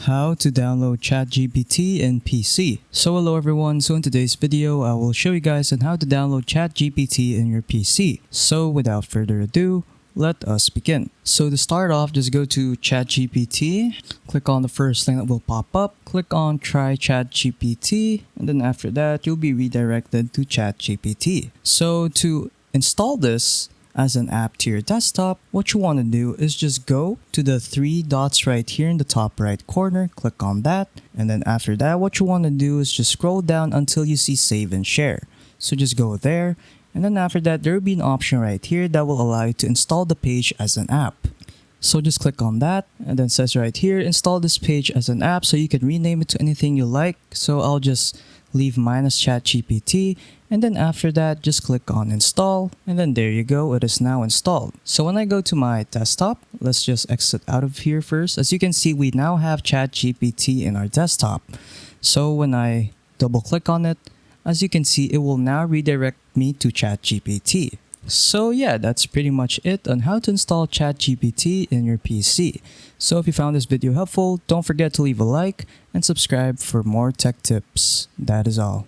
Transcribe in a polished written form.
How to download ChatGPT in PC. So hello everyone, so in today's video I will show you guys on how to download ChatGPT in your PC. So without further ado, let us begin. So to start off, just go to ChatGPT, click on the first thing that will pop up, click on try ChatGPT, and then after that you'll be redirected to ChatGPT. So to install this as an app to your desktop, what you want to do is just go to the three dots right here in the top right corner, click on that, and then after that what you want to do is just scroll down until you see save and share. So just go there, and then after that there will be an option right here that will allow you to install the page as an app. So just click on that, and then it says right here install this page as an app, so you can rename it to anything you like. So I'll just leave mine as ChatGPT, and then after that just click on install, and then there you go, it is now installed. So when I go to my desktop, let's just exit out of here first. As you can see, we now have ChatGPT in our desktop. So when I double click on it, as you can see, it will now redirect me to ChatGPT. So yeah, that's pretty much it on how to install ChatGPT in your PC. So if you found this video helpful, don't forget to leave a like and subscribe for more tech tips. That is all.